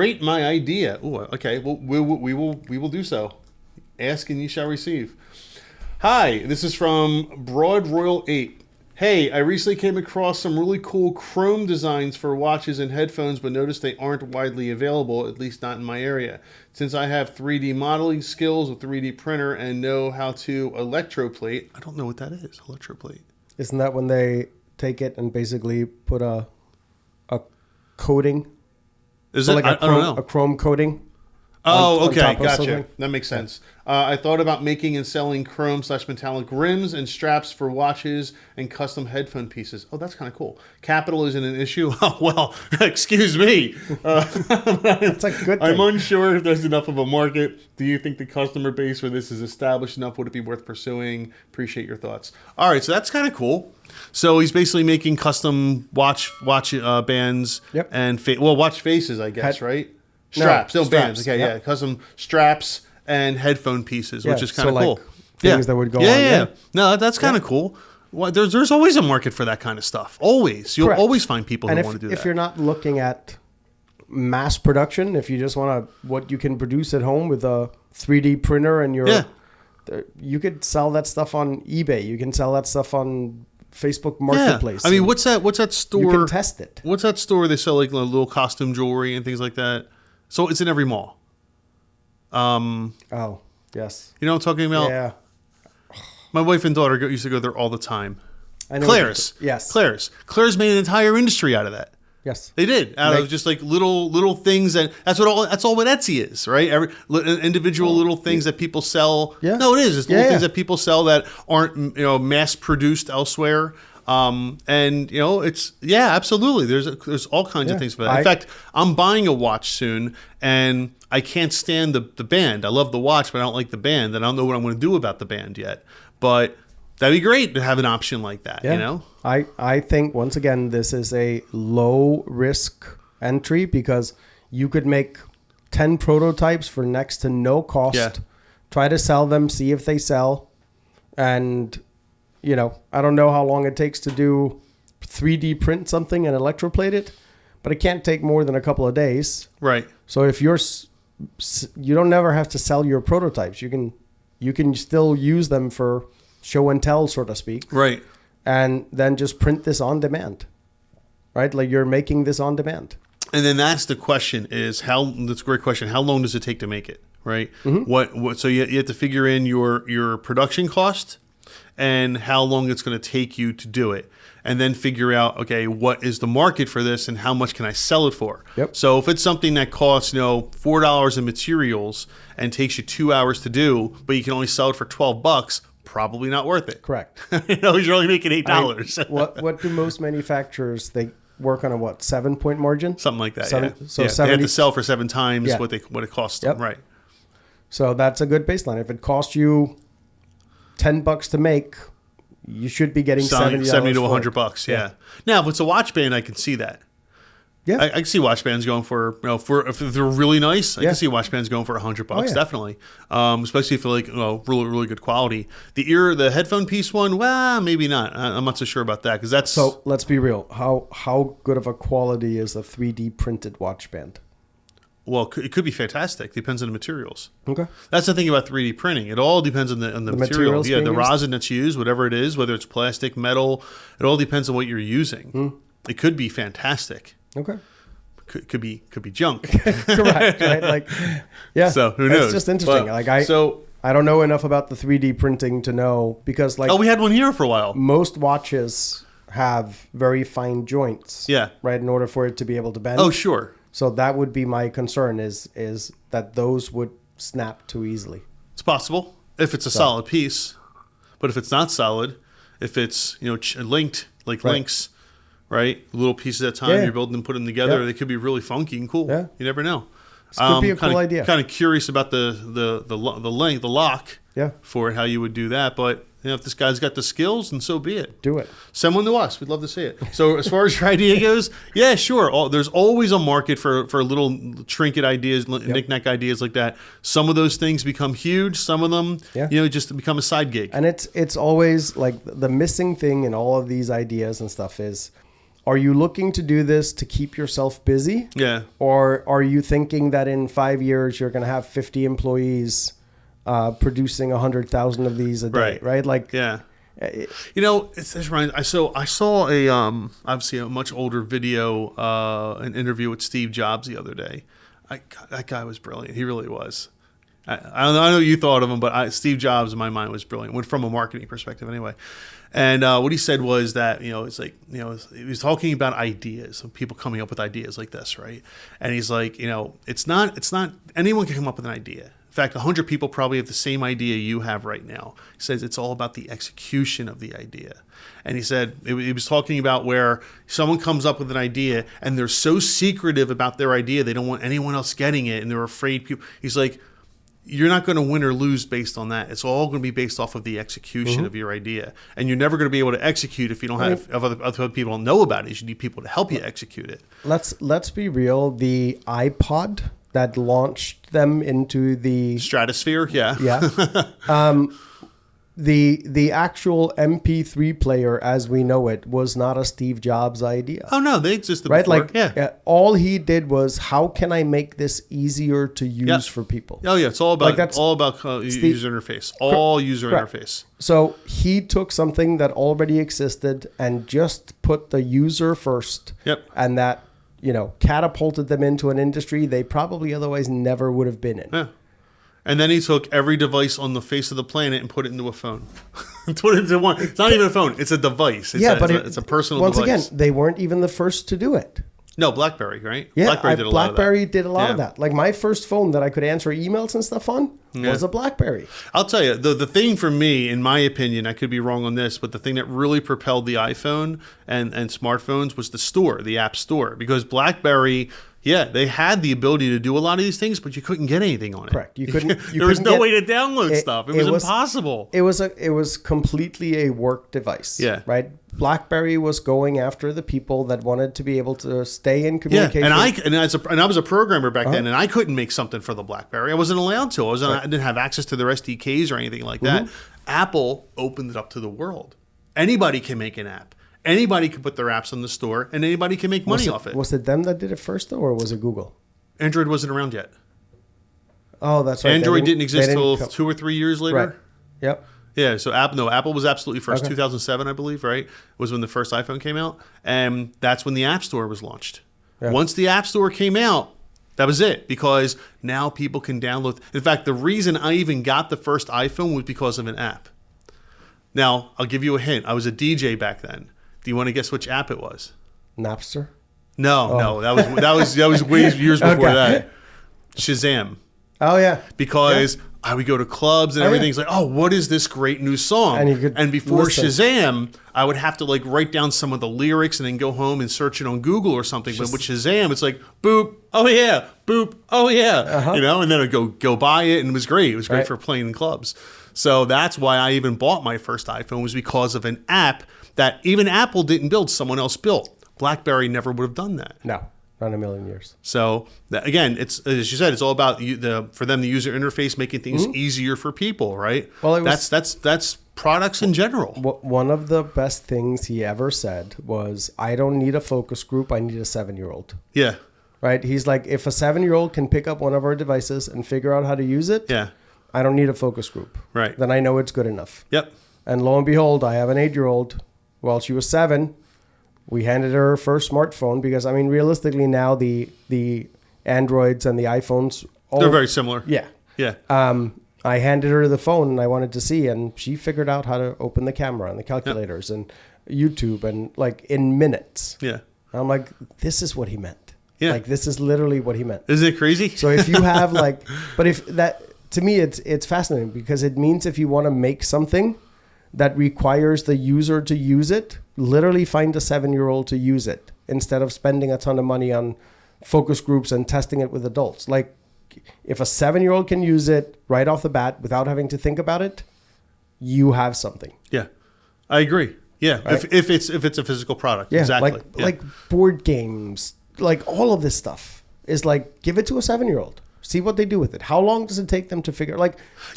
Rate my idea. Ooh, okay. Well, we will do so. Ask and you shall receive. Hi, this is from Broad Royal 8. Hey, I recently came across some really cool chrome designs for watches and headphones, but noticed they aren't widely available, at least not in my area. Since I have 3D modeling skills, a 3D printer, and know how to electroplate, I don't know what that is, electroplate. Isn't that when they take it and basically put a coating? Is so it? like I don't know. A chrome coating? Oh, okay, top of gotcha. something? That makes sense. I thought about making and selling chrome/metallic rims and straps for watches and custom headphone pieces. Oh, that's kind of cool. Capital isn't an issue. Oh, well, excuse me. That's a good thing. I'm unsure if there's enough of a market. Do you think the customer base for this is established enough? Would it be worth pursuing? Appreciate your thoughts. All right, so that's kind of cool. So he's basically making custom watch bands Yep. and watch faces, I guess, right? Straps, No, bands. straps, Okay, yep. yeah, custom straps and headphone pieces, which is kind of cool. Things that would go on. Yeah. No, that's kind of cool. Well, there's always a market for that kind of stuff. Always, you'll Correct. always find people who And want to do that. if you're not looking at mass production, if you just want what you can produce at home with a 3D printer and you could sell that stuff on eBay. You can sell that stuff on Facebook Marketplace. I mean, what's that store? You can test it. What's that store? They sell like little costume jewelry and things like that. So it's in every mall. Oh, yes. You know what I'm talking about? Yeah. My wife and daughter used to go there all the time. I know. Claire's. Yes. Claire's made an entire industry out of that. Yes. They did out of just like little things that's all what Etsy is, right? Every individual little things that people sell. Yeah. No, it is. It's little things that people sell that aren't mass produced elsewhere. And it's absolutely. There's all kinds of things for that. In fact, I'm buying a watch soon, and I can't stand the band. I love the watch, but I don't like the band, and I don't know what I'm going to do about the band yet. But that'd be great to have an option like that. Yeah. I think once again this is a low risk entry because you could make 10 prototypes for next to no cost. Yeah. Try to sell them, see if they sell, and I don't know how long it takes to do 3D print something and electroplate it, but it can't take more than a couple of days. Right. So if you don't never have to sell your prototypes. You can still use them for show and tell, so to speak. Right. And then just print this on demand. Right? Like you're making this on demand. And then that's the question that's a great question. How long does it take to make it? Right. Mm-hmm. So you have to figure in your production cost and how long it's going to take you to do it. And then figure out, okay, what is the market for this and how much can I sell it for? Yep. So if it's something that costs, $4 in materials and takes you 2 hours to do, but you can only sell it for $12, probably not worth it. Correct. You're only making $8. What do most manufacturers, they work on a 7-point margin? Something like that. So they 70, have to sell for 7 times what it costs them. Yep. Right. So that's a good baseline. If it costs you $10 to make, you should be getting $70 to $100. Yeah. Now, if it's a watch band, I can see that. Yeah. I can see watch bands going for if they're really nice. I can see watch bands going for $100. Definitely. Especially if they're like really really good quality. The headphone piece one, well, maybe not. I'm not so sure about that because that's. So let's be real. How good of a quality is a 3D printed watch band? Well, it could be fantastic. Depends on the materials. Okay. That's the thing about 3D printing. It all depends on the material. Yeah, the rosin that's used, whatever it is, whether it's plastic, metal, it all depends on what you're using. It could be fantastic. Okay. Could be junk. Correct. Right. Like, yeah. So who knows? It's just interesting. I don't know enough about the 3D printing to know because we had one here for a while. Most watches have very fine joints. Yeah. Right. In order for it to be able to bend. Oh, sure. So that would be my concern is that those would snap too easily. It's possible if it's a solid piece, but if it's not solid, if it's linked like links, right, little pieces at a time, you're building and putting them together, they could be really funky and cool. Yeah. You never know. This could be a cool idea. Kind of curious about the length, the lock, for how you would do that, but. If this guy's got the skills, then so be it. Do it. Send one to us. We'd love to see it. So as far as your idea goes, yeah, sure. There's always a market for little trinket ideas, knick-knack ideas like that. Some of those things become huge. Some of them, just become a side gig. And it's always like the missing thing in all of these ideas and stuff is are you looking to do this to keep yourself busy? Yeah. Or are you thinking that in 5 years you're going to have 50 employees producing 100,000 of these a day, right? Like, yeah. You know, it's right. I saw a obviously a much older video, an interview with Steve Jobs the other day. That guy was brilliant. He really was. I don't know. I know you thought of him, but Steve Jobs in my mind was brilliant. Went from a marketing perspective, anyway. And what he said was that it's like he was talking about ideas, people coming up with ideas like this, right? And he's like, it's not anyone can come up with an idea. In fact, 100 people probably have the same idea you have right now. He says it's all about the execution of the idea. And he said, he was talking about where someone comes up with an idea and they're so secretive about their idea, they don't want anyone else getting it, and they're afraid people. He's like, you're not going to win or lose based on that. It's all going to be based off of the execution of your idea. And you're never going to be able to execute if you don't have, if other people don't know about it. You need people to help you execute it. Let's be real. The iPod that launched them into the stratosphere, yeah. The actual MP3 player as we know it was not a Steve Jobs idea. Oh no, they existed right? before. Like, all he did was, how can I make this easier to use for people? Oh yeah, it's all about user interface, all user interface. So he took something that already existed and just put the user first. Yep. And that catapulted them into an industry they probably otherwise never would have been in. Yeah. And then he took every device on the face of the planet and put it into a phone. Put it into one. It's not even a phone. It's a device. It's a personal device. Once again, they weren't even the first to do it. No, BlackBerry, right? Yeah, BlackBerry did a lot of that. Like my first phone that I could answer emails and stuff on was a BlackBerry. I'll tell you, the thing for me, in my opinion, I could be wrong on this, but the thing that really propelled the iPhone and smartphones was the store, the App Store. Because BlackBerry, they had the ability to do a lot of these things, but you couldn't get anything on it. Correct. You couldn't. There was no way to download stuff. It was impossible. It was completely a work device. Yeah. Right. BlackBerry was going after the people that wanted to be able to stay in communication. Yeah, and I was a programmer back then, and I couldn't make something for the BlackBerry. I wasn't allowed to. I didn't have access to their SDKs or anything like that. Apple opened it up to the world. Anybody can make an app. Anybody can put their apps on the store, and anybody can make money off it. Was it them that did it first, though, or was it Google? Android wasn't around yet. Oh, that's right. Android didn't exist until 2 or 3 years later. Right. Yep. Yeah, so Apple was absolutely first. 2007, I believe, right, was when the first iPhone came out, and that's when the App Store was launched. Yeah. Once the App Store came out, that was it, because now people can download. In fact, the reason I even got the first iPhone was because of an app. Now, I'll give you a hint. I was a DJ back then. Do you want to guess which app it was? Napster? No, that was way years before that. Shazam. Oh yeah. Because I would go to clubs and everything's like, oh, what is this great new song? And before Shazam, I would have to write down some of the lyrics and then go home and search it on Google or something. But with Shazam, it's like, boop, oh yeah, boop, oh yeah, and then I'd go buy it, and it was great. It was great for playing in clubs. So that's why I even bought my first iPhone, was because of an app that even Apple didn't build, someone else built. BlackBerry never would have done that. No, not in a million years. So again, it's, as you said, it's all about for them, the user interface, making things easier for people, right? Well, that's products in general. One of the best things he ever said was, "I don't need a focus group. I need a 7-year-old." Yeah. Right. He's like, if a 7-year-old can pick up one of our devices and figure out how to use it, I don't need a focus group. Right. Then I know it's good enough. Yep. And lo and behold, I have an 8-year-old. Well, she was 7. We handed her first smartphone because, I mean, realistically now the Androids and the iPhones, they're very similar. Yeah. Yeah. I handed her the phone and I wanted to see, and she figured out how to open the camera and the calculators and YouTube, and in minutes. Yeah. And I'm like, this is what he meant. Yeah. This is literally what he meant. Isn't it crazy? So if you have but if that, to me, it's fascinating, because it means if you want to make something that requires the user to use it, literally find a 7-year-old to use it instead of spending a ton of money on focus groups and testing it with adults. If a 7-year-old can use it right off the bat without having to think about it, you have something. Yeah, I agree. Yeah, right? if it's a physical product, exactly. Like board games, all of this stuff is give it to a 7-year-old. See what they do with it. How long does it take them to figure?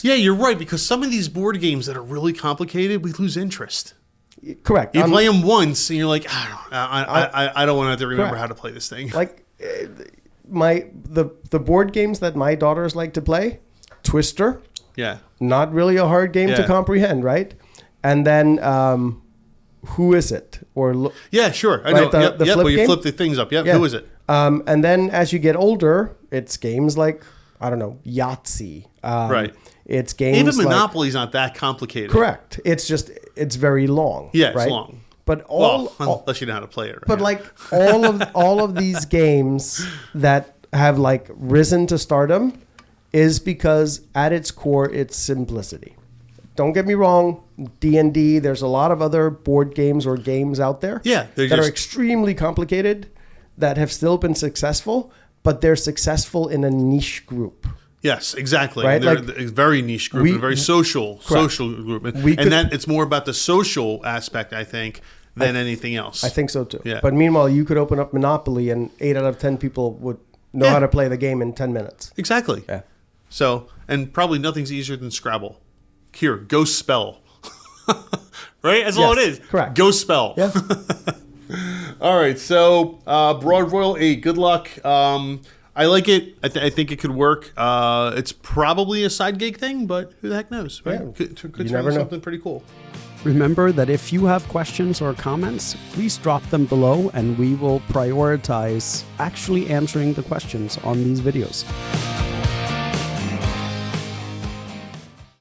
Yeah, you're right, because some of these board games that are really complicated, we lose interest. Correct. You play them once, and you're like, I don't want to have to remember how to play this thing. Like the board games that my daughters like to play, Twister. Yeah. Not really a hard game to comprehend, right? And then Who Is It? Yeah, sure. I know. The flip where you game? flip the things up. Yep. Yeah. Who is it? And then as you get older, it's games like, I don't know, Yahtzee. Right. It's games Even like, Monopoly's not that complicated. correct. It's just, it's very long. Yeah, it's right? long. But unless you know how to play it. Right? But like all of these games that have like risen to stardom is because at its core, it's simplicity. Don't get me wrong, D&D, there's a lot of other board games or games out there that are extremely complicated that have still been successful, but they're successful in a niche group. Yes, exactly. Right? They're Like, a very niche group, and a very social group. And that it's more about the social aspect, I think, than anything else. I think so too. Yeah. But meanwhile, you could open up Monopoly and 8 out of 10 people would know how to play the game in 10 minutes. Exactly. Yeah. So, and probably nothing's easier than Scrabble. Here, go spell. Right? That's all it is. Correct. Go spell. Yeah. All right. So, Broad Royal 8, good luck. I like it. I think it could work. It's probably a side gig thing, but who the heck knows, right? Yeah. Could turn never into know. something pretty cool. Remember that if you have questions or comments, please drop them below and we will prioritize actually answering the questions on these videos.